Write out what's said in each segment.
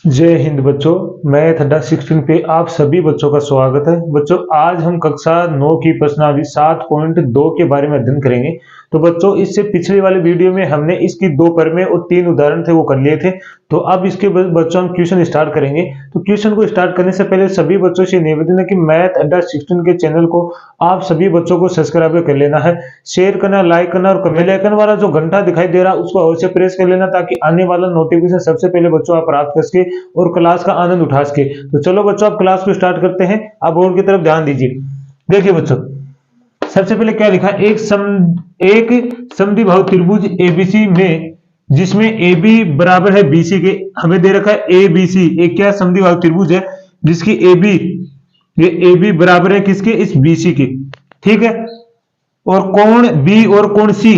जय हिंद बच्चों। मैथ अड्डा 16 पे आप सभी बच्चों का स्वागत है। बच्चों आज हम कक्षा 9 की प्रश्नावली 7.2 के बारे में अध्ययन करेंगे। तो बच्चों इससे पिछले वाले वीडियो में हमने इसकी 2 प्रमेय और 3 उदाहरण थे वो कर लिए थे। तो अब इसके बच्चों हम क्वेश्चन स्टार्ट करेंगे। तो क्वेश्चन को स्टार्ट करने से पहले सभी बच्चों से निवेदन है कि मैथ अड्डा 16 के चैनल को आप सभी बच्चों को सब्सक्राइब कर लेना है, शेयर करना, लाइक करना और बेल आइकन वाला जो घंटा दिखाई दे रहा है उसको अवश्य प्रेस कर लेना ताकि आने वाला नोटिफिकेशन सबसे पहले बच्चों आप प्राप्त कर सके और क्लास का आनंद उठा सके। तो चलो बच्चों आप क्लास को स्टार्ट करते हैं। आप बोर्ड की तरफ ध्यान दीजिए। देखिए बच्चों सबसे पहले क्या लिखा है, एक समद्विबाहु त्रिभुज एबीसी में जिसमें ए बी बराबर है बीसी के। हमें दे रखा है ए बी सी, एक क्या समद्विबाहु त्रिभुज है जिसकी ए बी, ये ए बी बराबर है किसके, इस बीसी के। ठीक है, और कोण बी और कोण सी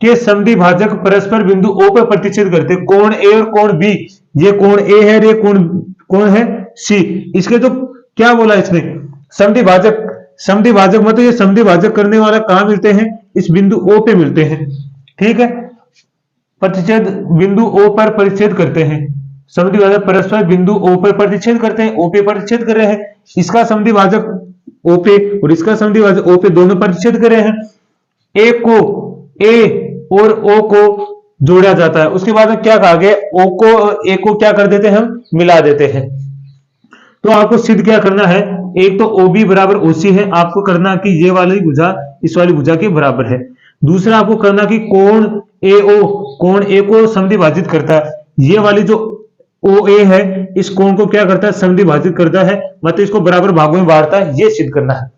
के समद्विभाजक परस्पर बिंदु O पर प्रतिच्छेद करते। कोण ए और कोण बी, ये कोण ए है, ये कोण है सी। इसके तो क्या बोला इसने, समद्विभाजक। समद्विभाजक मतलब ये समद्विभाजक करने वाला कहां मिलते हैं, इस बिंदु O पे मिलते हैं। ठीक है, प्रतिच्छेद बिंदु O पर प्रतिच्छेद करते हैं। समद्विभाजक परस्पर बिंदु O पर प्रतिच्छेद करते हैं, O पे प्रतिच्छेद कर रहे हैं। इसका समद्विभाजक O पे और इसका समद्विभाजक O पे, दोनों प्रतिच्छेद कर रहे हैं। ए को ए और ओ को जोड़ा जाता है। उसके बाद में क्या कहा गया, ओ को ए को क्या कर देते हैं, हम मिला देते हैं। तो आपको सिद्ध क्या करना है, एक तो ओ बी बराबर ओ सी है, आपको करना कि ये वाली भुजा इस वाली भुजा के बराबर है। दूसरा आपको करना कि कोण ए को समद्विभाजित करता है। ये वाली जो ओ ए है इस कोण को क्या करता है, समद्विभाजित करता है, मतलब इसको बराबर भागों में बांटता है। ये सिद्ध करना है।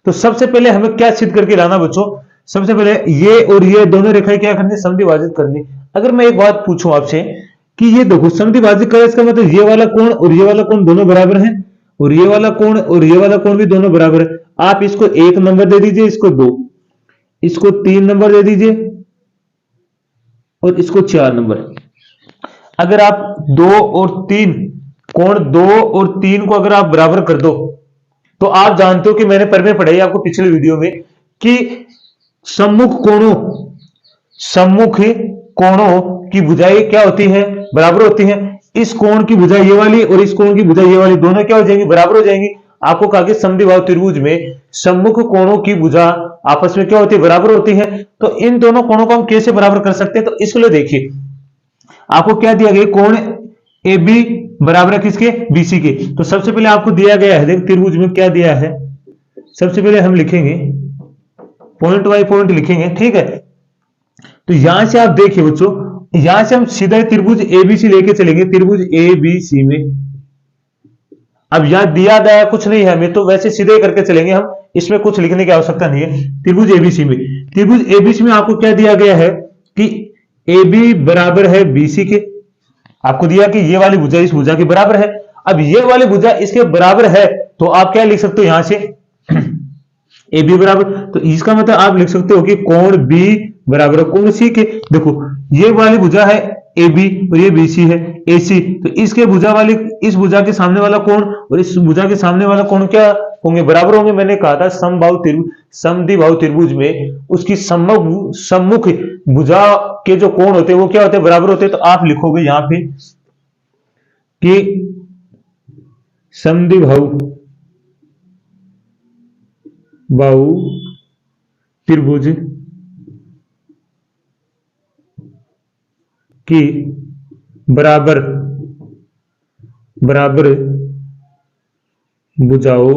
तो सबसे पहले हमें क्या सिद्ध करके लाना बच्चों, सबसे पहले ये और ये दोनों रेखाएं क्या करनी, समद्विभाजित करनी। अगर मैं एक बात पूछूं आपसे कि ये देखो समद्विभाजित करे, इसका मतलब ये वाला कोण और ये वाला कोण दोनों बराबर हैं, और ये वाला कोण और ये वाला कोण भी दोनों बराबर है। आप इसको 1 नंबर दे दीजिए, इसको 2, इसको 3 नंबर दे दीजिए और इसको 4 नंबर। अगर आप 2 और 3 कोण 2 और 3 को अगर आप बराबर कर दो तो आप जानते हो कि मैंने प्रमेय पढ़ाई आपको पिछले वीडियो में कि सम्मुख कोणों की भुजाएं क्या होती है, बराबर होती है। इस कोण की भुजा ये वाली और इस कोण की भुजा ये वाली दोनों क्या हो जाएंगी, बराबर हो जाएंगी। आपको कहा कि समद्विबाहु त्रिभुज में सम्मुख कोणों की भुजा आपस में क्या होती है, बराबर होती है। तो इन दोनों कोणों को हम कैसे बराबर कर सकते हैं, तो इसके लिए देखिए आपको क्या दिया गया, कोण ए बी बराबर है किसके, बीसी के। तो सबसे पहले आपको दिया गया है, देख त्रिभुज में क्या दिया है, सबसे पहले हम लिखेंगे पॉइंट बाय पॉइंट लिखेंगे। ठीक है, तो यहां से आप देखिए बच्चों, यहां से हम सीधा त्रिभुज एबीसी लेके चलेंगे, त्रिभुज एबीसी में। अब यहां दिया गया कुछ नहीं है हमें, तो वैसे सीधे करके चलेंगे हम, इसमें कुछ लिखने की आवश्यकता नहीं है। त्रिभुज एबीसी में, त्रिभुज एबीसी में आपको क्या दिया गया है कि ए बी बराबर है बीसी के। आपको दिया कि ये वाली भुजा इस भुजा के बराबर है। अब ये वाली भुजा इसके बराबर है तो आप क्या लिख सकते हो यहां से ए बी बराबर, तो इसका मतलब आप लिख सकते हो कि कोण बी बराबर है कोण सी के। देखो ये वाली भुजा है ए बी और ये बी सी है ए सी, तो इसके भुजा वाली इस भुजा के सामने वाला कोण और इस भुजा के सामने वाला कोण क्या होंगे, बराबर होंगे। मैंने कहा था समद्विबाहु त्रिभुज में उसकी सम्मुख भुजा के जो कोण होते हैं वो क्या होते हैं, बराबर होते हैं। तो आप लिखोगे यहां पे कि समद्विबाहु त्रिभुज की बराबर भुजाओं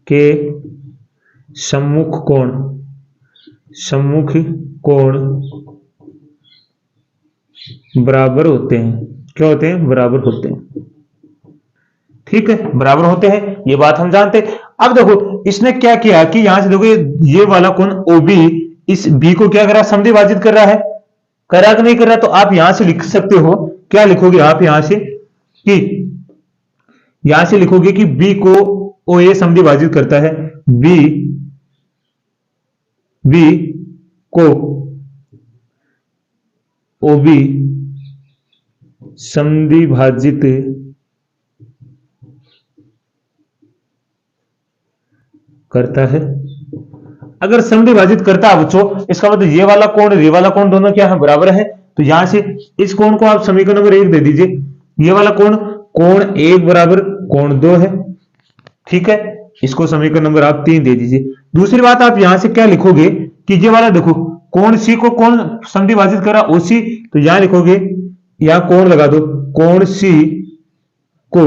के सम्मुख कोण बराबर होते हैं। क्या होते हैं, बराबर होते हैं। ठीक है, बराबर होते हैं, ये बात हम जानते हैं। अब देखो इसने क्या किया कि यहां से देखो ये वाला कोण ओबी इस बी को क्या कर रहा है, समद्विभाजित कर रहा है, करा कि नहीं कर रहा। तो आप यहां से लिख सकते हो, क्या लिखोगे आप यहां से कि यहां से लिखोगे कि बी को ओ ए समद्विभाजित करता है, बी को ओ बी समद्विभाजित करता है। अगर समद्विभाजित करता है बच्चों, इसका मतलब ये वाला कोण और ये वाला कोण दोनों क्या है, बराबर है। तो यहां से इस कोण को आप समीकरण नंबर 1 दे दीजिए। ये वाला कोण कोण 1 बराबर कोण 2 है, ठीक है, इसको समीकरण नंबर आप 3 दे दीजिए। दूसरी बात आप यहां से क्या लिखोगे कि ये वाला देखो कोण सी को कौन संधि विभाजित करा, ओसी, तो यहां लिखोगे, यहां कोण लगा दो, कोण सी को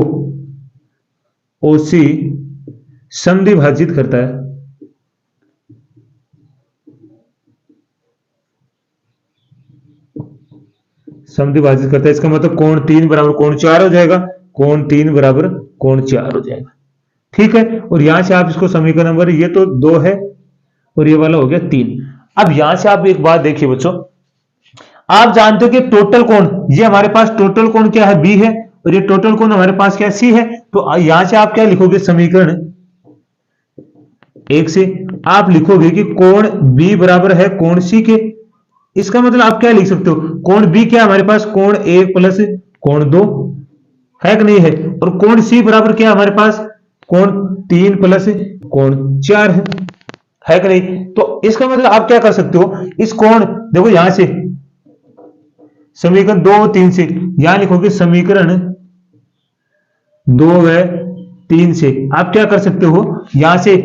ओसी संधि विभाजित करता है। संधि विभाजित करता है, इसका मतलब कोण 3 बराबर कोण 4 हो जाएगा, कोण 3 बराबर कोण 4 हो जाएगा, ठीक है। और यहां से आप इसको समीकरण नंबर, ये तो 2 है और ये वाला हो गया 3। अब यहां से आप एक बात देखिए बच्चों, आप जानते हो कि टोटल कोण, ये हमारे पास टोटल कोण क्या है, बी है, और ये टोटल कोण हमारे पास क्या है, सी है। तो यहां से आप क्या लिखोगे, समीकरण 1 से आप लिखोगे कि कोण बी बराबर है कोण सी के। इसका मतलब आप क्या लिख सकते हो, कोण बी क्या है हमारे पास, कोण 1 प्लस कोण 2 है कि नहीं है, और कोण सी बराबर क्या है हमारे पास, कोण 3 प्लस कोण 4 है कि नहीं। तो इसका मतलब आप क्या कर सकते हो, इस कोण देखो यहां से समीकरण 2 और 3 से यहां लिखोगे समीकरण 2 व 3 से आप क्या कर सकते हो, यहां से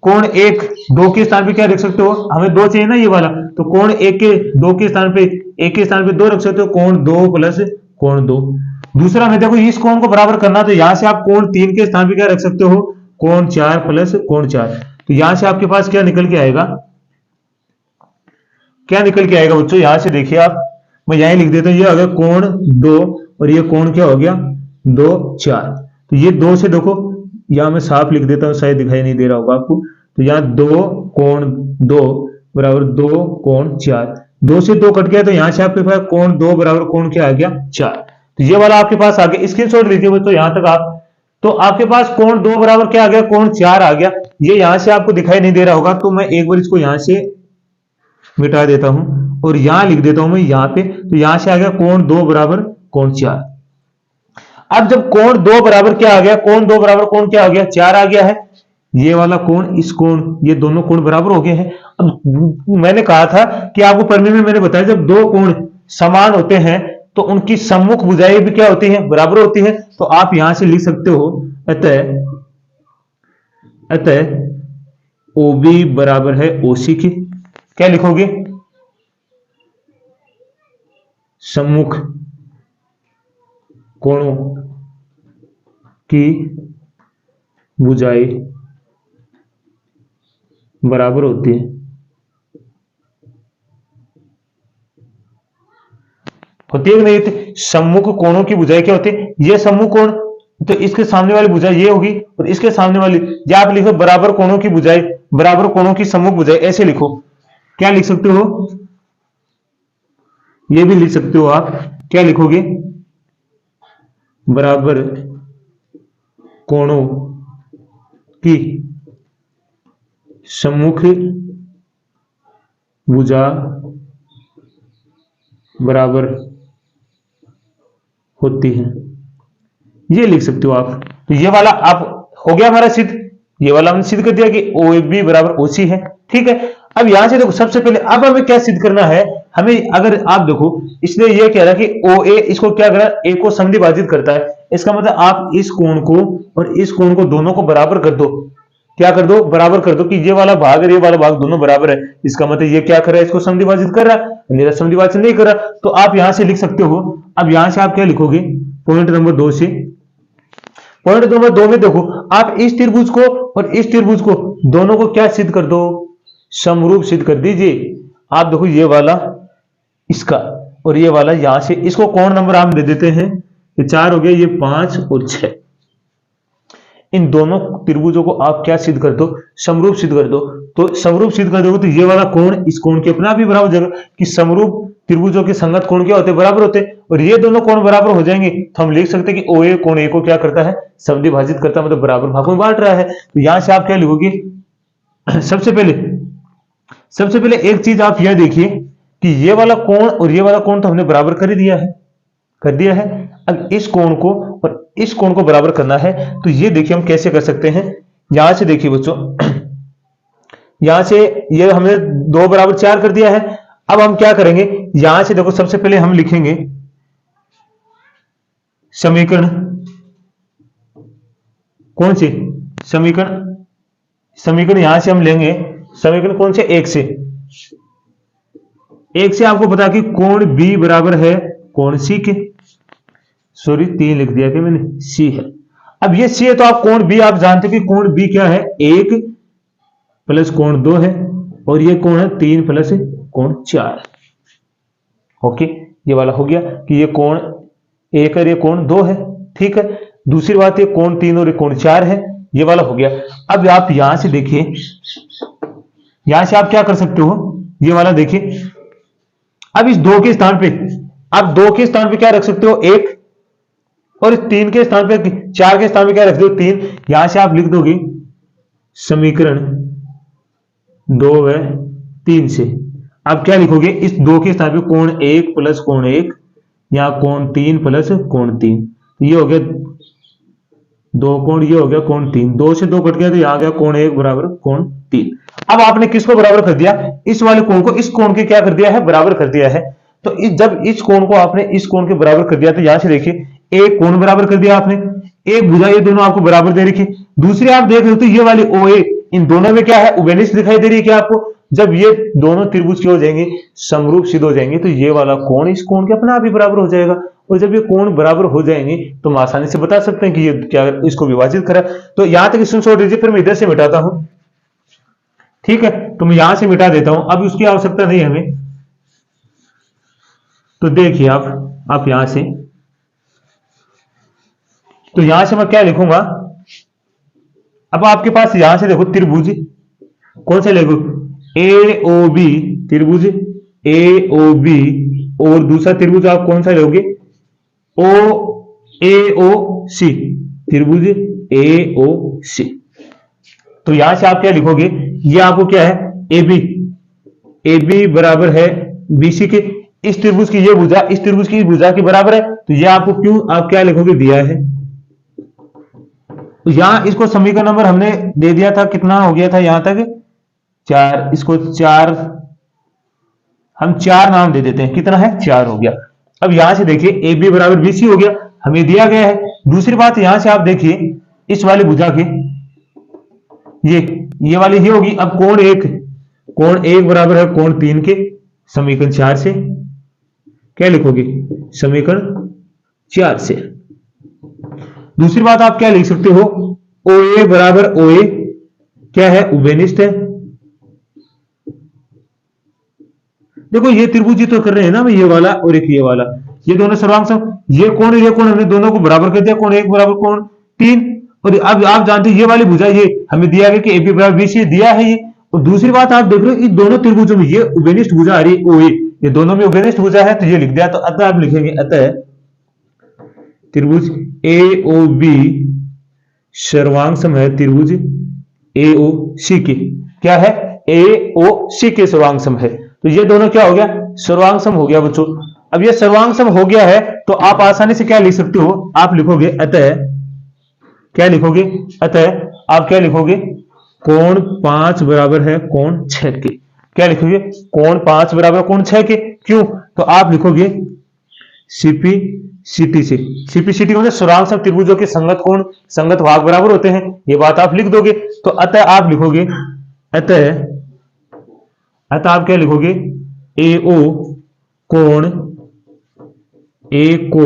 कोण 1 2 के स्थान पे क्या रख सकते हो, हमें 2 चाहिए ना ये वाला, तो कोण 1 के 2 के स्थान पे 1 के स्थान पे 2 रख सकते हो, कोण 2 प्लस कोण 2। दूसरा हमें देखो इस कोण को बराबर करना, तो यहां से आप कोण 3 के स्थान पे क्या रख सकते हो, कोण 4 प्लस कोण 4। तो यहां से आपके पास क्या निकल के आएगा, क्या निकल के आएगा बच्चों, यहां से देखिए आप, मैं यहां लिख देता हूं, ये आ गया कोण 2 और ये कोण क्या हो गया 2 4। तो ये 2 से देखो, यहां मैं साफ लिख देता हूं, शायद दिखाई नहीं दे रहा होगा आपको, तो यहां 2 कोण 2 बराबर 2 कोण 4, 2 से 2 कट गया, तो यहां से आपके पास कोण 2 बराबर कोण क्या आ गया 4। तो ये वाला आपके पास आ गया, स्क्रीनशॉट लीजिए बच्चों यहां तक आप, तो आपके पास कोण 2 बराबर क्या आ गया, कोण 4 आ गया। ये यहां से आपको दिखाई नहीं दे रहा होगा, तो मैं एक बार इसको यहां से मिटा देता हूं और यहां लिख देता हूं मैं यहां पे, तो यहां से आ गया कोण 2 बराबर कोण 4। अब जब कोण 2 बराबर क्या आ गया, कोण 2 बराबर कोण क्या आ गया 4 आ गया है, ये वाला कोण इस कोण, ये दोनों कोण बराबर हो गए हैं। अब मैंने कहा था कि आपको परिमेय में मैंने बताया, जब दो कोण समान होते हैं तो उनकी सम्मुख भुजाएं भी क्या होती हैं, बराबर होती हैं। तो आप यहां से लिख सकते हो, अतः OB बराबर है OC की, क्या लिखोगे, सम्मुख कोणों की भुजाएं बराबर होती है। होती है कि नहीं होती, सम्मुख कोणों की भुजाएं क्या होती है, ये सम्मुख कोण, तो इसके सामने वाली भुजा ये होगी और इसके सामने वाली, या आप लिखो बराबर कोणों की भुजाएं, बराबर कोणों की सम्मुख भुजाएं, ऐसे लिखो, क्या लिख सकते हो, ये भी लिख सकते हो आप, क्या लिखोगे, बराबर कोणों की सम्मुख भुजा बराबर होती है, ये लिख सकते हो आप। तो ये वाला आप हो गया हमारा सिद्ध, ये वाला हमने सिद्ध कर दिया कि OB बराबर OC है, ठीक है। अब यहां से देखो, सबसे पहले अब हमें क्या सिद्ध करना है, हमें अगर आप देखो, इसलिए ये कह रहा है कि OA इसको क्या कर रहा है, A को संधि विभाजित करता है। इसका मतलब आप इस कोण को और इस कोण को दोनों को बराबर कर दो, क्या कर दो, बराबर कर दो, कि ये वाला भाग और ये वाला भाग दोनों बराबर है। इसका मतलब ये क्या कर रहा है, इसको समद्विभाजित कर रहा है, मेरा समद्विभाजित नहीं कर रहा। तो आप यहां से लिख सकते हो, अब यहां से आप क्या लिखोगे, पॉइंट नंबर 2 से, पॉइंट नंबर 2 में देखो, आप इस त्रिभुज को और इस त्रिभुज को दोनों को क्या सिद्ध कर दो, समरूप सिद्ध कर दीजिए। आप देखो ये वाला इसका और ये वाला, यहां से इसको कोण नंबर आप दे देते हैं, ये 4 हो गया, ये 5 और 6, इन दोनों त्रिभुजों को आप क्या सिद्ध कर दो, समरूप सिद्ध कर दो। तो समरूप सिद्ध कर दोगे तो ये वाला कोण इस कोण के अपना भी बराबर हो जाएगा, कि समरूप त्रिभुजों के संगत कोण क्या होते हैं, बराबर होते हैं, और ये दोनों कोण बराबर हो जाएंगे तो हम लिख सकते हैं कि OA कोण A को क्या करता है, समद्विभाजित करता है, मतलब बराबर भागों में बांट रहा है। तो यहां से आप क्या लिखोगे, सबसे पहले एक चीज आप यह देखिए कि ये वाला कोण और ये वाला कोण तो हमने बराबर कर ही दिया है, कर दिया है। अब इस कोण को और इस कोण को बराबर करना है, तो ये देखिए हम कैसे कर सकते हैं। यहां से देखिए बच्चों, यहां से ये हमने 2 बराबर 4 कर दिया है। अब हम क्या करेंगे, यहां से देखो सबसे पहले हम लिखेंगे समीकरण, कौन से समीकरण, समीकरण यहां से हम लेंगे समीकरण कौन से, एक से। एक से आपको पता कि कोण बी बराबर है कोण सी के, सॉरी 3 लिख दिया कि मैंने, सी है। अब ये सी है तो आप कोण बी आप जानते हो कि कोण बी क्या है, 1 प्लस कोण 2 है, और ये कोण है 3 प्लस कोण 4। ओके, ये वाला हो गया कि ये कोण 1 और ये कोण 2 है, ठीक है। दूसरी बात ये कोण 3 और ये कोण 4 है, ये वाला हो गया। अब आप यहां से देखिए, यहां से आप क्या कर सकते हो, ये वाला देखिए। अब इस 2 के स्थान पे आप 2 के स्थान पे क्या रख सकते हो, 1, और इस 3 के स्थान पे 4 के स्थान पे क्या रख दो, 3। यहां से आप लिख दोगे समीकरण 2 व 3 से आप क्या लिखोगे, इस 2 के स्थान पे कोण 1 प्लस कोण 1 या कोण 3 प्लस कोण 3, ये हो गया 2 कोण, ये हो गया कोण 3, 2 से 2 कट गया तो यहां गया कोण 1 बराबर कोण 3। अब आपने किसको बराबर कर दिया, इस वाले कोण को इस कोण के क्या कर दिया है, बराबर कर दिया है। तो जब इस कोण को आपने इस कोण के बराबर कर दिया तो यहां से देखिए एक कोण बराबर कर दिया आपने, एक भुजा ये दोनों आपको बराबर दे रखी। दूसरी आप देख रहे हो तो ये वाली OA, इन दोनों में क्या है, उभयनिष्ठ दिखाई दे रही है क्या आपको। जब ये दोनों त्रिभुज के हो जाएंगे, समरूप सिद्ध हो जाएंगे, तो ये वाला कोण इस कोण के अपने आप ही बराबर हो जाएगा। और जब ये कोण बराबर हो जाएंगे तो हम आसानी से बता सकते हैं कि ये क्या इसको विभाजित करा। तो यहां तक सुन छोड़ दीजिए, फिर मैं इधर से मिटाता हूं, ठीक है। तो मैं यहां से मिटा देता हूं, अब उसकी आवश्यकता नहीं हमें। तो देखिए आप यहां से, तो यहां से मैं क्या लिखूंगा, अब आपके पास यहां से देखो त्रिभुज कौन से लेगो, AOB त्रिभुज AOB, और दूसरा त्रिभुज आप कौन सा लोगे, AOC त्रिभुज AOC। तो यहां से आप क्या लिखोगे, ये आपको क्या है, AB बराबर है BC के, इस त्रिभुज की ये भुजा इस त्रिभुज की भुजा के बराबर है, तो ये आपको क्यों आप क्या लिखोगे, दिया है। तो यहां इसको समीकरण नंबर हमने दे दिया था, कितना हो गया था यहां तक 4, इसको 4 हम 4 नाम दे देते हैं, कितना है 4 हो गया। अब यहां से देखिए AB बराबर BC हो गया, हमें दिया गया है। दूसरी बात यहां से आप देखिए इस वाली भुजा के ये वाली ही होगी। अब कोण 1 बराबर है कोण 3 के, समीकरण 4 से क्या लिखोगे, समीकरण 4 से। दूसरी बात आप क्या लिख सकते हो, OA बराबर OA क्या है, उभयनिष्ठ है। देखो ये त्रिभुज तो कर रहे हैं ना, ये वाला और एक ये वाला, ये दोनों सर्वांग सम, ये कोण हमने दोनों को बराबर कर दिया, कोण 1 बराबर कोण 3। और अब आप जानते हैं ये वाली भुजा ये हमें दिया गया कि AB बराबर BC दिया है ये। और दूसरी बात आप देख रहे हो इन दोनों त्रिभुजों में ये उभयनिष्ठ भुजा आ रही है OA, ये दोनों में उभयनिष्ठ भुजा है, तो ये लिख दिया। तो अतः आप लिखेंगे, अतः त्रिभुज AOB सर्वांग सम है त्रिभुज AOC के, क्या है, AOC के सर्वांग सम है। तो ये दोनों क्या हो गया, सर्वांग सम हो गया बच्चों। अब ये सर्वांग सम हो गया है तो आप आसानी से क्या लिख सकते हो, आप लिखोगे अतः, क्या लिखोगे, अतः आप क्या लिखोगे, कोण 5 बराबर है कोण 6 के, क्या लिखोगे, कोण 5 बराबर कोण 6 के। क्यों, तो आप लिखोगे CP/CT से, CP/CT मतलब सर्वांग सम त्रिभुजों के संगत कोण संगत भाग बराबर होते हैं, ये बात आप लिख दोगे। तो अतः आप लिखोगे, अतः आप क्या लिखोगे, AO कोण A को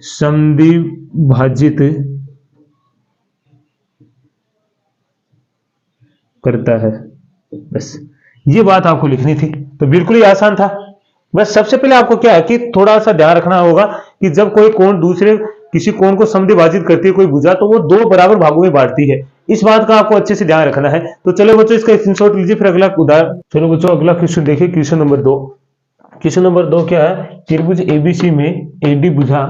समद्विभाजित करता है। बस ये बात आपको लिखनी थी, तो बिल्कुल ही आसान था। बस सबसे पहले आपको क्या है कि थोड़ा सा ध्यान रखना होगा कि जब कोई कोण दूसरे किसी कोण को समद्विभाजित करती है कोई भुजा, तो वो 2 बराबर भागों में बांटती है, इस बात का आपको अच्छे से ध्यान रखना है। तो चलो बच्चों इसका स्क्रीनशॉट लीजिए, फिर अगला उदाहरण। चलो बच्चों अगला क्वेश्चन देखिए, क्वेश्चन नंबर 2। क्वेश्चन नंबर 2 क्या है, त्रिभुज ABC में AD भुजा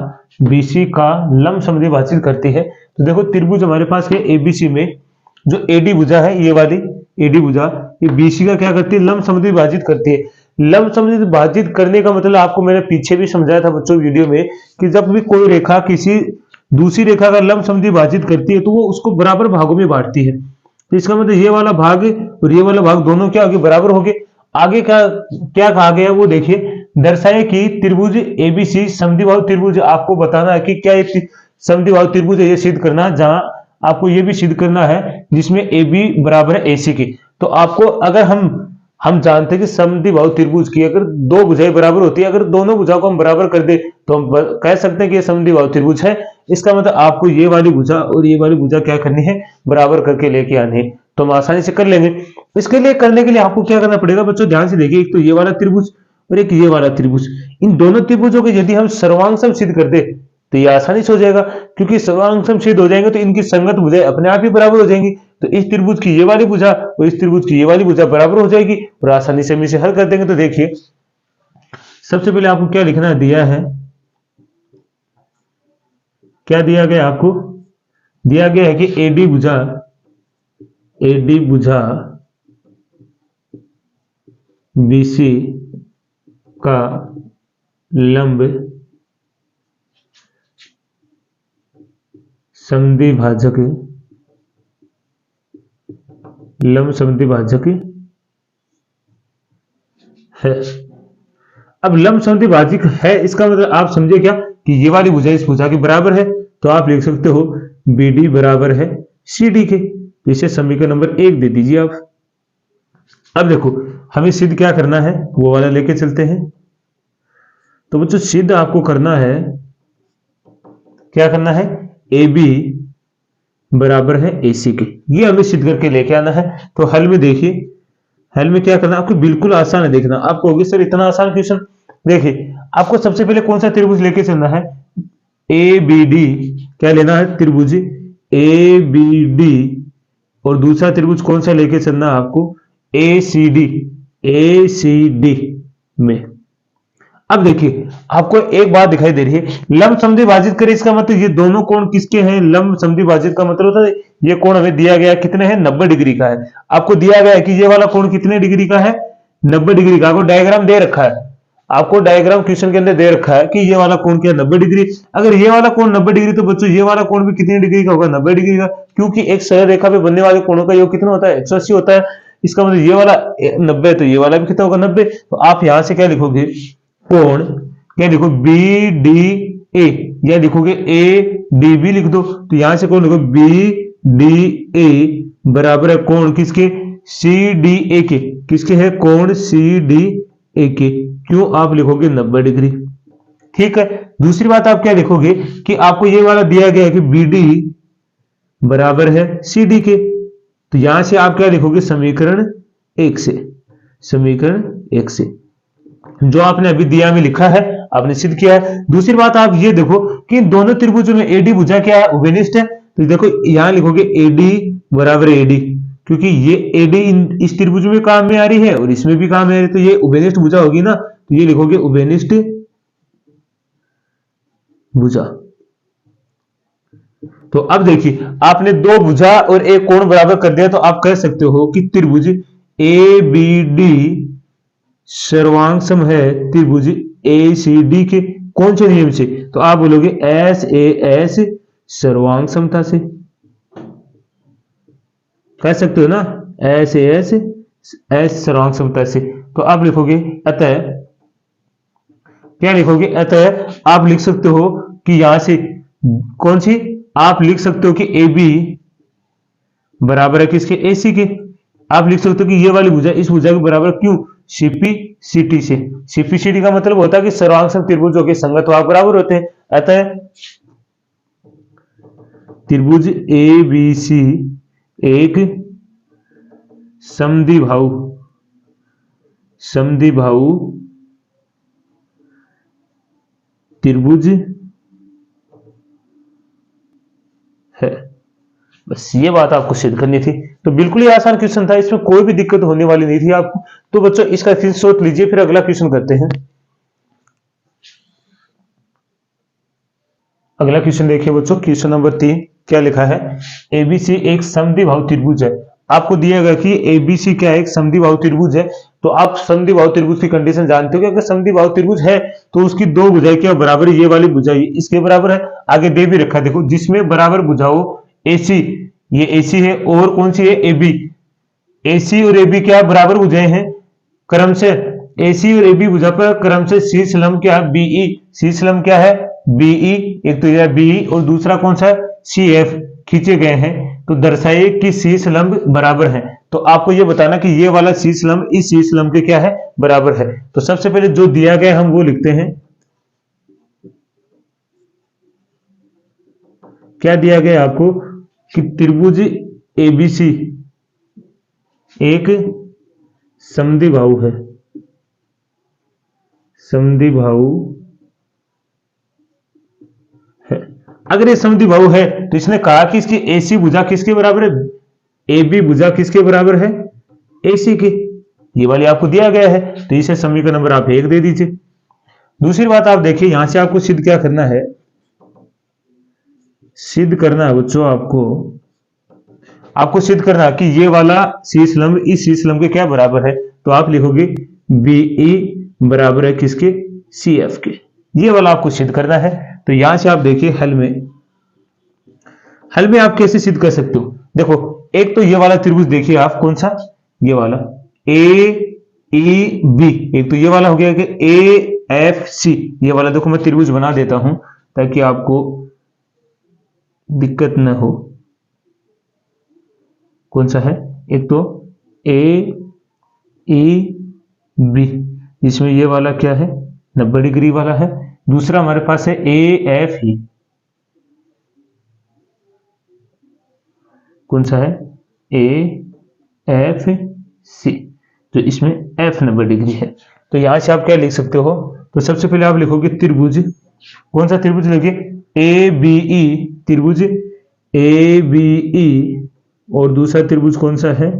BC का लंब समद्विभाजित करती है। तो देखो त्रिभुज हमारे पास है ABC में, जो AD भुजा है ये वाली AD भुजा, ये BC का क्या करती है, लंब समद्विभाजित करती है। लंब समद्विभाजित करने का मतलब आपको मैंने पीछे भी समझाया था बच्चों वीडियो में, कि जब भी कोई रेखा किसी दूसरी रेखा का लंब समद्विभाजित करती है तो वो उसको बराबर भागों में बांटती है। तो इसका मतलब ये वाला भाग और ये वाला भाग दोनों क्या हो गए, बराबर हो गए। आगे क्या क्या कहा गया वो देखिए, दर्शाए कि त्रिभुज एबीसी समद्विबाहु त्रिभुज। आपको बताना है कि क्या एक समद्विबाहु त्रिभुज है, ये सिद्ध करना, जहां आपको ये भी सिद्ध करना है जिसमें ए बी बराबर है एसी के। तो आपको अगर हम जानते हैं कि समद्विबाहु त्रिभुज की अगर दो भुजाएं बराबर होती है, अगर दोनों भुजाओं को हम बराबर कर दे तो हम कह सकते हैं कि ये समद्विबाहु त्रिभुज है। इसका मतलब आपको ये वाली भुजा और ये वाली भुजा क्या करनी है, बराबर करके लेके आनी है। तो हम आसानी से कर लेंगे। इसके लिए करने के लिए आपको क्या करना पड़ेगा बच्चों, ध्यान से देखिए, एक तो ये वाला त्रिभुज और एक ये वाला त्रिभुज। इन दोनों त्रिभुजों के यदि हम सर्वांग सम सिद्ध कर दे तो ये आसानी से हो जाएगा, क्योंकि सर्वांग सम सिद्ध हो जाएंगे तो इनकी संगत भुजाएं अपने आप ही बराबर हो जाएंगी। तो इस त्रिभुज की ये वाली भुजा और इस त्रिभुज की ये वाली भुजा बराबर हो जाएगी और आसानी से हम इसे हल कर देंगे। तो देखिए, सबसे पहले आपको क्या लिखना दिया है, क्या दिया गया आपको, दिया गया है कि एडी भुजा बीसी का लंब समद्विभाजक है। अब लंब समद्विभाजक है, इसका मतलब आप समझे क्या कि ये वाली भुजा इस भुजा के बराबर है। तो आप लिख सकते हो BD बराबर है CD के। तो इसे समीकरण नंबर 1 दे दीजिए आप। अब देखो, हमें सिद्ध क्या करना है वो वाला लेके चलते हैं। तो बच्चों सिद्ध आपको करना है, क्या करना है, AB बराबर है AC के, ये हमें सिद्ध करके लेके आना है। तो हल में देखिए, हल में क्या करना आपको, बिल्कुल आसान है। देखना आपको होगी सर इतना आसान क्वेश्चन। देखिए, आपको सबसे पहले कौन सा त्रिभुज लेके चलना है, ABD, क्या लेना है, त्रिभुज ABD, और दूसरा त्रिभुज कौन सा लेके चलना है आपको, ACD में। अब देखिए, आपको एक बात दिखाई दे रही है, लंब समद्विभाजित करें, इसका मतलब ये दोनों कोण किसके हैं, लंब समद्विभाजित का मतलब होता है ये कोण हमें दिया गया कितने हैं, 90 डिग्री का है। आपको दिया गया है कि ये वाला कोण कितने डिग्री का है, 90 डिग्री का। आपको डायग्राम दे रखा है, आपको डायग्राम क्वेश्चन के अंदर दे रखा है कि ये वाला कोण क्या, 90 डिग्री। अगर ये वाला कोण 90 डिग्री, तो बच्चों ये वाला कोण भी कितनी डिग्री का होगा, 90 डिग्री का, क्योंकि एक सरल रेखा पे बनने वाले कोणों का योग कितना होता है, 180 होता है। इसका मतलब ये वाला 90, तो ये वाला भी कितना होगा, 90। तो आप यहां से क्या लिखोगे, कोण क्या लिखो, BDA, या लिखोगे ADB लिख दो। तो यहां से कौन लिखो, BDA बराबर है कोण किसके, CDA के। किसके है, कोण CDA के। क्यों आप लिखोगे 90 डिग्री, ठीक है। दूसरी बात आप क्या लिखोगे कि आपको ये वाला दिया गया है कि BD बराबर है CD के। तो यहां से आप क्या लिखोगे, समीकरण 1 से, समीकरण 1 से जो आपने अभी दिया में लिखा है आपने सिद्ध किया है। दूसरी बात आप ये देखो कि दोनों त्रिभुजों में AD भुजा क्या है, उभयनिष्ठ है। तो देखो यहां लिखोगे AD बराबर AD, क्योंकि ये AD इस त्रिभुज में काम में आ रही है और इसमें भी काम में आ रही है, तो ये उभयनिष्ठ भुजा होगी ना। तो ये लिखोगे उभयनिष्ठ भुजा। तो अब देखिए, आपने दो भुजा और एक कोण बराबर कर दिया, तो आप कह सकते हो कि त्रिभुज ABD सर्वांग सम है त्रिभुज ACD के। कौन से नियम से, तो आप बोलोगे SAS सर्वांग समता से, कह सकते हो ना, SAS सर्वांग समता से। तो आप लिखोगे अतः, क्या लिखोगे, अतः आप लिख सकते हो कि यहां से कौन सी, आप लिख सकते हो कि AB बराबर है किसके, AC के। आप लिख सकते हो कि ये वाली भुजा इस भुजा के बराबर, क्यों, CPCT से। CPCT का मतलब होता है कि सर्वांग सम त्रिभुजों के संगत भाग बराबर होते हैं। अतः त्रिभुज ABC एक समद्विबाहु त्रिभुज है। बस ये बात आपको सिद्ध करनी थी। तो बिल्कुल ही आसान क्वेश्चन था, इसमें कोई भी दिक्कत होने वाली नहीं थी आपको। तो बच्चों इसका स्क्रीनशॉट लीजिए, फिर अगला क्वेश्चन करते हैं। अगला क्वेश्चन देखिए बच्चों, क्वेश्चन नंबर 3 क्या लिखा है, ABC एक समद्विबाहु त्रिभुज है। आपको दिया गया कि ABC क्या है, एक समद्विबाहु त्रिभुज है। तो आप समद्विबाहु त्रिभुज की कंडीशन जानते हो कि अगर समद्विबाहु त्रिभुज है तो उसकी दो भुजाएं क्या बराबर है, ये वाली भुजा इसके बराबर है। आगे दे भी रखा, देखो, जिसमें बराबर भुजाओं AC, ये AC है, और कौन सी है, AB। AC और AB क्या बराबर भुजाएं हैं, क्रम से AC और AB भुजा पर क्रम से शीर्ष लंब क्या है BE, शीर्ष लंब क्या है BE, एक तो यह BE और दूसरा कौन सा है CF खींचे गए हैं, तो दर्शाइए कि शीर्ष लंब बराबर है। तो आपको यह बताना कि ये वाला शीर्ष लंब इस शीर्ष लंब के क्या है बराबर है। तो सबसे पहले जो दिया गया हम वो लिखते हैं। क्या दिया गया आपको कि त्रिभुज ABC एक समद्विबाहु है, समद्विबाहु है। अगर ये समद्विबाहु है तो इसने कहा कि इसकी AC भुजा किसके बराबर है, AB भुजा किसके बराबर है AC के, ये वाली आपको दिया गया है, तो इसे समीकरण नंबर आप 1 दे दीजिए। दूसरी बात आप देखिए, यहां से आपको सिद्ध क्या करना है, सिद्ध करना है बच्चों, आपको सिद्ध करना कि ये वाला शीर्ष लंब इस शीर्ष लंब के क्या बराबर है। तो आप लिखोगे BE बराबर है किसके CF के, ये वाला आपको सिद्ध करना है। तो यहां से आप देखिए हल में आप कैसे सिद्ध कर सकते हो। देखो एक तो ये वाला त्रिभुज देखिए आप, कौन सा ये वाला AEB, एक तो ये वाला हो गया कि AFC, ये वाला देखो मैं त्रिभुज बना देता हूं ताकि आपको दिक्कत न हो। कौन सा है, एक तो AEB जिसमें ये वाला क्या है 90 डिग्री वाला है, दूसरा हमारे पास है AFE, कौन सा है AFC, तो इसमें F 90 डिग्री है। तो यहां से आप क्या लिख सकते हो, तो सबसे पहले आप लिखोगे त्रिभुज, कौन सा त्रिभुज लिखिए ABE, त्रिभुज ABE, और दूसरा त्रिभुज कौन सा है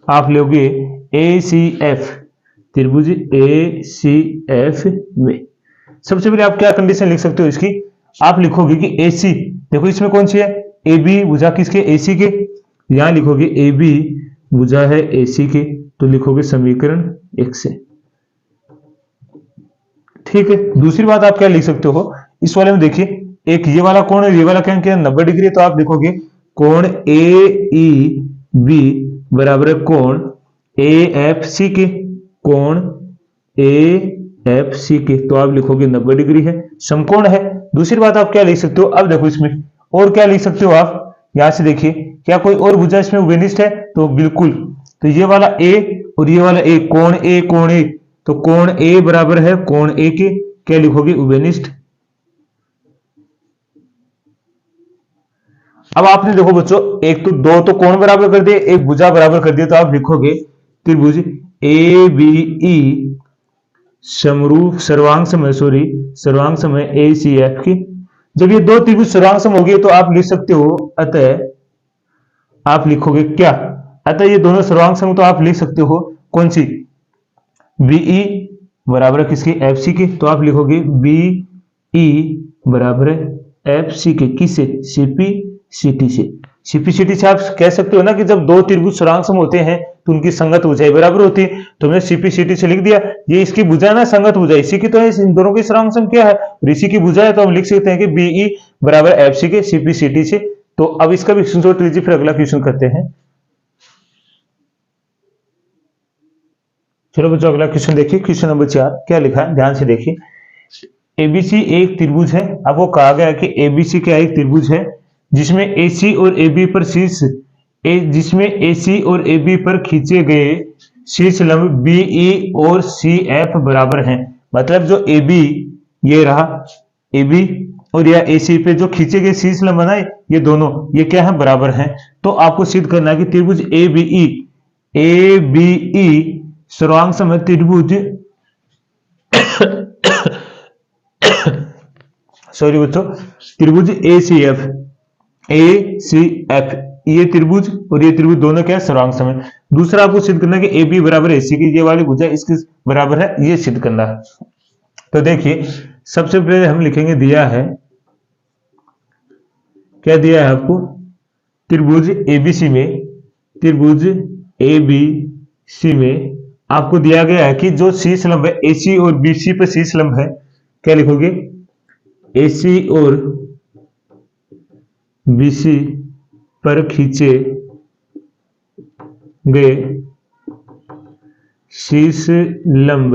आप लोगे ACF, त्रिभुज ACF में। सबसे पहले आप क्या कंडीशन लिख सकते हो इसकी, आप लिखोगे कि AC, देखो इसमें कौन सी है AB भुजा किसके AC के, यहां लिखोगे AB भुजा है AC के, तो लिखोगे समीकरण 1 से, ठीक है। दूसरी बात आप क्या लिख सकते हो इस वाले में, देखिए एक ये वाला कोण है, ये वाला क्या 90 डिग्री, तो आप लिखोगे कोण AEB बराबर है कोण AFC के, कोण AFC के, तो आप लिखोगे 90 डिग्री है, समकोण है। दूसरी बात आप क्या लिख सकते हो, अब देखो इसमें और क्या लिख सकते हो आप, यहां से देखिए क्या कोई और भुजा इसमें उभयनिष्ठ है, तो बिल्कुल, तो ये वाला A और ये वाला A, कोण A, तो कोण A बराबर है कोण A के, क्या लिखोगे उभयनिष्ठ। अब आपने देखो बच्चों एक तो दो तो कोण बराबर कर दिए, एक भुजा बराबर कर दिया, तो आप लिखोगे त्रिभुज ABE समरूप सर्वांग समय ACF की। जब ये दो त्रिभुज सर्वांग सम हो गए तो आप लिख सकते हो, अतः आप लिखोगे क्या, अतः ये दोनों सर्वांग सम, तो आप लिख सकते हो कौन सी BE बराबर है किसके FC के, तो आप लिखोगे BE बराबर है FC के, किससे CPCT से। CPCT से आप कह सकते हो ना कि जब दो त्रिभुज सर्वांग सम होते हैं तो उनकी संगत भुजाएं बराबर होती है, तो मैं CPCT से लिख दिया, ये इसकी भुजा ना संगत भुजा इसी की, तो है इन दोनों की सर्वांग सम क्या है और इसी की भुजा है, तो हम लिख सकते हैं कि BE बराबर FC के CPCT से। तो अब इसका भी स्क्रीनशॉट लीजिए, फिर अगला क्वेश्चन करते हैं। चलो बच्चों अगला क्वेश्चन देखिए, क्वेश्चन नंबर 4 क्या लिखा है ध्यान से देखिए। ABC एक त्रिभुज है, आपको कहा गया कि ABC क्या एक त्रिभुज है जिसमें AC और AB पर जिसमें AC और AB पर खींचे गए शीर्ष लंब BE और CF बराबर हैं। मतलब जो AB ये रहा AB और यह AC पे जो खींचे गए शीर्ष लंब बनाए ये दोनों ये क्या है बराबर हैं। तो आपको सिद्ध करना है कि त्रिभुज ABE सर्वांग सम त्रिभुज सॉरी बच्चों, त्रिभुज ACF ये त्रिभुज और ये त्रिभुज दोनों क्या है सर्वांग सम है। दूसरा आपको सिद्ध करना है कि AB बराबर AC की, ये वाली भुजा इसके बराबर है, ये सिद्ध करना है। तो देखिए सबसे पहले हम लिखेंगे, दिया है क्या दिया है आपको, त्रिभुज ABC में आपको दिया गया है कि जो शीर्ष लंब है AC और BC पर शीर्ष लंब है, क्या लिखोगे AC और BC पर खींचे गए शीर्ष लंब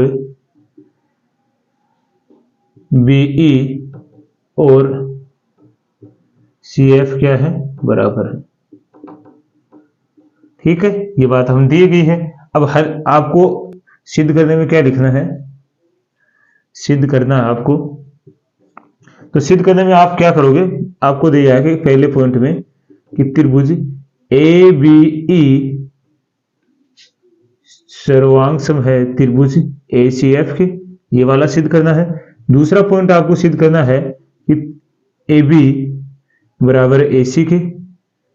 BE और CF क्या है, बराबर है। ठीक है, ये बात हम दी गई है। अब हर आपको सिद्ध करने में क्या लिखना है, सिद्ध करना है आपको। तो सिद्ध करने में आप क्या करोगे, आपको दिया है कि पहले पॉइंट में कि त्रिभुज ABE सर्वांग है त्रिभुज ACF के, ये वाला सिद्ध करना है। दूसरा पॉइंट आपको सिद्ध करना है कि AB बराबर AC के,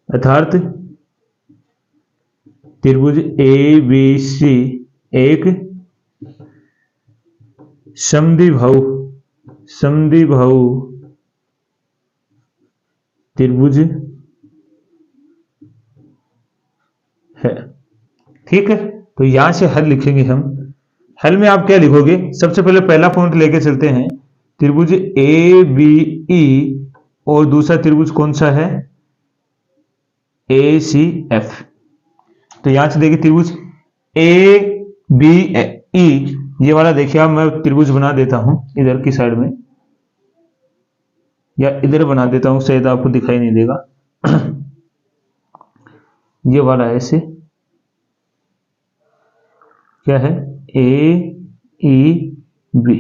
अर्थात त्रिभुज ABC एक समद्विबाहु त्रिभुज है। ठीक है, तो यहां से हल लिखेंगे हम। हल में आप क्या लिखोगे, सबसे पहले पहला पॉइंट लेके चलते हैं, त्रिभुज ABE और दूसरा त्रिभुज कौन सा है, ACF। तो यहां से देखिए त्रिभुज ABE, ये वाला देखिए आप, मैं त्रिभुज बना देता हूं इधर की साइड में, या इधर बना देता हूं, शायद आपको दिखाई नहीं देगा। ये वाला ऐसे क्या है, AEB,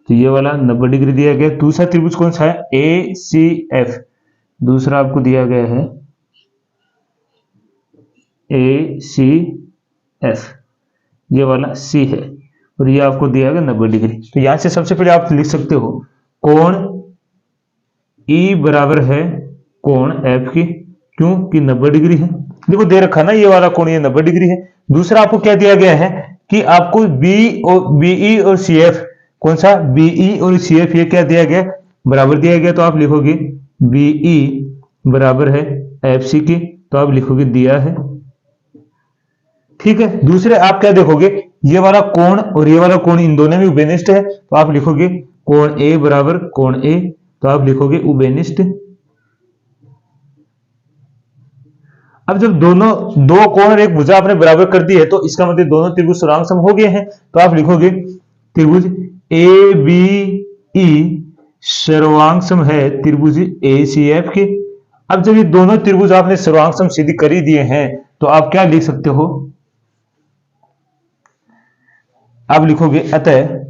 तो ये वाला 90 डिग्री दिया गया। दूसरा त्रिभुज कौन सा है, ACF, दूसरा आपको दिया गया है ACF, ये वाला C है, और ये आपको दिया गया 90 डिग्री। तो यहां से सबसे पहले आप लिख सकते हो कोण E बराबर है कोण F की, क्यों कि 90 डिग्री है। देखो दे रखा ना ये वाला कोण, ये 90 डिग्री है। दूसरा आपको क्या दिया गया है कि आपको BE और CF, कौन सा BE और CF, ये क्या दिया गया, बराबर दिया गया। तो आप लिखोगे BE बराबर है FC की, तो आप लिखोगे दिया है। ठीक है, दूसरे आप क्या देखोगे, ये वाला कोण और ये वाला कोण इन दोनों में उभयनिष्ठ है, तो आप लिखोगे कोण A बराबर कोण A, तो आप लिखोगे उभयनिष्ठ। अब जब दोनों दो कोण और एक भुजा आपने बराबर कर दी है, तो इसका मतलब दोनों त्रिभुज सर्वांग सम हो गए हैं। तो आप लिखोगे त्रिभुज ABE सर्वांग सम है त्रिभुज ACF के। अब जब ये दोनों त्रिभुज आपने सर्वांग सम सिद्ध कर ही दिए हैं, तो आप क्या लिख सकते हो, आप लिखोगे अतः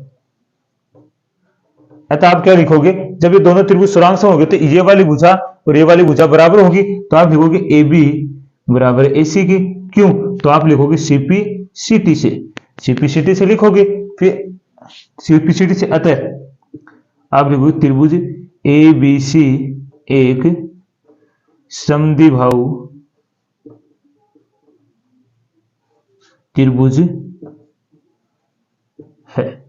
आप क्या लिखोगे, जब ये दोनों त्रिभुज सर्वांग सम होंगे तो ये वाली भुजा और ये वाली भुजा बराबर होगी, तो आप लिखोगे AB बराबर AC की, क्यों, तो आप लिखोगे CP CT से लिखोगे। फिर CP CT से अतः आप लिखोगे त्रिभुज ABC एक समद्विबाहु त्रिभुज है।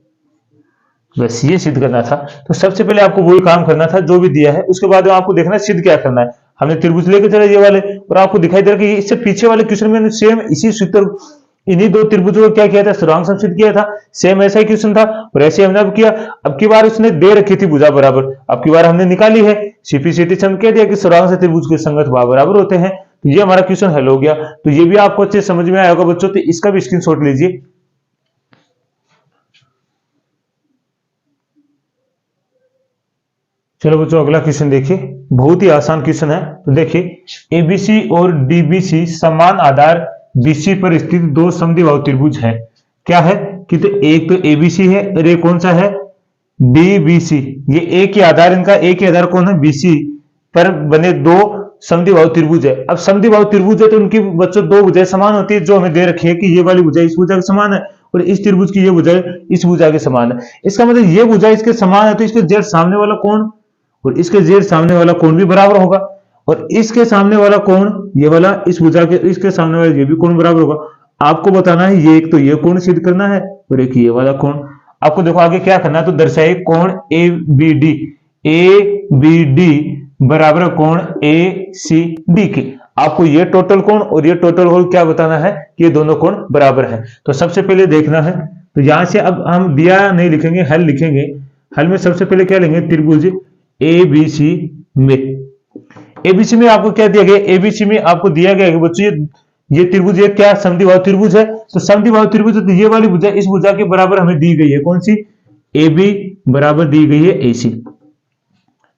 बस ये सिद्ध करना था। तो सबसे पहले आपको वही काम करना था जो भी दिया है, उसके बाद आपको देखना सिद्ध क्या करना है। हमने त्रिभुज लेके चले ये वाले, और आपको दिखाई दे रहा है कि इससे पीछे वाले क्वेश्चन में सेम इसी सूत्र, इन्हीं दो त्रिभुजों को क्या किया था, सर्वांग सम सिद्ध किया था। सेम ऐसा ही क्वेश्चन था, और ऐसे हमने अब किया। अब की बार उसने दे रखी थी भुजा बराबर, अब की बार हमने निकाली है। CP CT से हम कह दिया कि सर्वांग से त्रिभुज के संगत भाव बराबर होते हैं। तो ये हमारा क्वेश्चन हल हो गया। तो ये भी आपको अच्छे समझ में आया होगा बच्चों, तो इसका भी स्क्रीनशॉट लीजिए। चलो बच्चों अगला क्वेश्चन देखिए, बहुत ही आसान क्वेश्चन है। तो देखिए ABC और DBC समान आधार BC पर स्थित दो समद्विबाहु त्रिभुज है। क्या है कि तो एक तो ABC है और एक कौन सा है, DBC। ये एक ही आधार, इनका एक ही आधार कौन है, BC पर बने दो समद्विबाहु त्रिभुज है। अब समद्विबाहु त्रिभुज है तो उनकी बच्चों दो भुजाएं समान होती है, जो हमें दे रखी है कि ये वाली भुजा इस भुजा के समान है और इस त्रिभुज की ये भुजा इस भुजा के समान है। इसका मतलब ये भुजा इसके समान है, तो इसके जेड सामने वाला कोण और इसके जेड सामने वाला कोण भी बराबर होगा, और इसके सामने वाला कोण ये वाला इस भुजा के इसके सामने वाला ये भी कोण बराबर होगा। आपको बताना है ये एक तो ये कोण सिद्ध करना है और एक ये वाला कोण। आपको देखो आगे क्या करना है, तो दर्शाइए कोण ABD बराबर कोण ACD के। आपको ये टोटल कोण और ये टोटल कोण क्या बताना है कि ये दोनों कोण बराबर है। तो सबसे पहले देखना है, तो यहां से अब हम दिया नहीं लिखेंगे, हल लिखेंगे। हल में सबसे पहले क्या लेंगे, त्रिभुज ABC में आपको क्या दिया गया, ABC में आपको दिया गया कि बच्चों ये त्रिभुज एक क्या समद्विबाहु त्रिभुज है, तो समद्विबाहु त्रिभुज तो ये वाली भुजा इस भुजा के बराबर हमें दी गई है, कौन सी, ए बी बराबर दी गई है ए सी।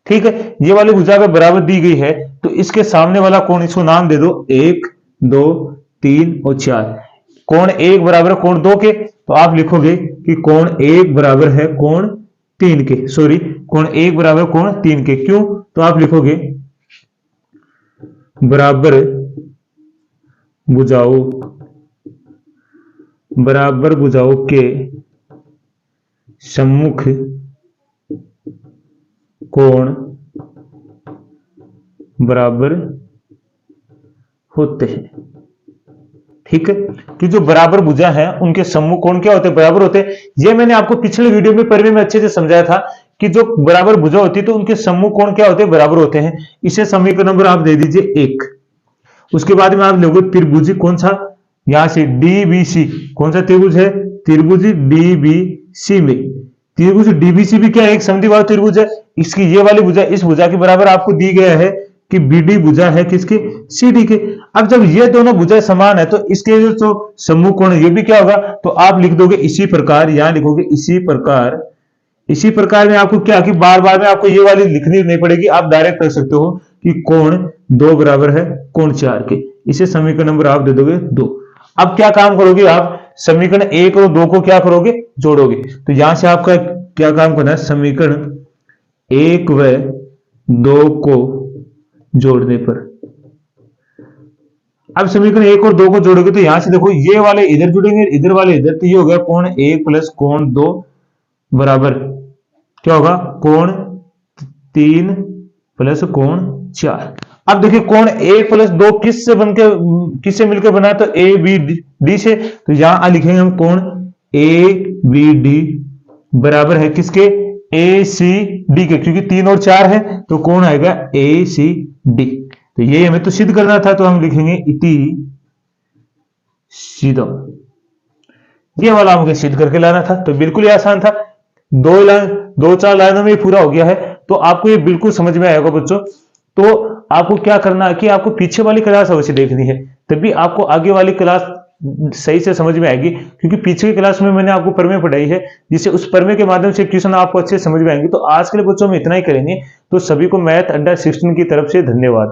ठीक है, ये वाली भुजा के बराबर दी गई है, तो इसके सामने वाला कोण, इसको नाम दे दो 1 2 3 और 4। कोण 1 बराबर है कोण 2 के, तो आप लिखोगे कि कोण 1 बराबर है कोण 3 के, सॉरी कोण 1 बराबर कोण 3 के। क्यों, तो आप लिखोगे बराबर भुजाओं के सम्मुख कोण बराबर होते हैं। ठीक है, कि जो बराबर भुजा है उनके सम्मुख कोण क्या होते हैं, बराबर होते हैं। ये मैंने आपको पिछले वीडियो में पहले में अच्छे से समझाया था कि जो बराबर भुजा होती है तो उनके सम्मुख कोण क्या होते हैं, बराबर होते हैं। इसे समीकरण नंबर आप दे दीजिए 1। उसके बाद में आप लोगों त्रिभुज कौन सा, यहां से डीबीसी, कौन सा त्रिभुज है, त्रिभुज डीबीसी में, त्रिभुज डीबीसी भी क्या है, एक समद्विबाहु त्रिभुज है। इसकी ये वाली भुजा इस भुजा के बराबर आपको दी गया है कि बीडी भुजा है किसकी, सीडी के। अब जब ये दोनों भुजा समान है तो इसके जो सम्मुख कोण ये भी क्या होगा, तो आप लिख दोगे इसी प्रकार, यहां लिखोगे इसी प्रकार। इसी प्रकार में आपको क्या कि बार बार में आपको ये वाली लिखनी नहीं पड़ेगी, आप डायरेक्ट कर सकते हो कि कोण 2 बराबर है कोण 4 के। इसे समीकरण नंबर आप दे दोगे 2। अब क्या काम करोगे आप, समीकरण 1 और 2 को क्या करोगे, जोड़ोगे। तो यहां से आपका क्या काम करना है, समीकरण 1 व 2 को जोड़ने पर, अब समीकरण 1 और 2 को जोड़ोगे तो यहां से देखो ये वाले इधर जुड़ेंगे, इधर वाले इधर, तो ये हो गया कोण 1 प्लस कोण 2 बराबर क्या होगा, कोण 3 प्लस कोण 4। अब देखिए कोण 1 प्लस 2 किससे मिलकर बना, तो ए बी डी से। तो यहां लिखेंगे हम कोण ए बी डी बराबर है किसके, ए सी डी के, क्योंकि 3 और 4 है तो कोण आएगा ए सी डी। तो ये हमें तो सिद्ध करना था, तो हम लिखेंगे इति सिद्धो, ये वाला हमें सिद्ध करके लाना था। तो बिल्कुल ही आसान था, 2-4 लाइनों में पूरा हो गया है। तो आपको ये बिल्कुल समझ में आएगा बच्चों। तो आपको क्या करना है कि आपको पीछे वाली क्लास अवश्य देखनी है, तभी आपको आगे वाली क्लास सही से समझ में आएगी। क्योंकि पीछे की क्लास में मैंने आपको प्रमेय पढ़ाई है, जिससे उस प्रमेय के माध्यम से क्वेश्चन आपको अच्छे समझ में आएंगे। तो आज के लिए बच्चों में इतना ही करेंगे। तो सभी को मैथ अड्डा 16 की तरफ से धन्यवाद।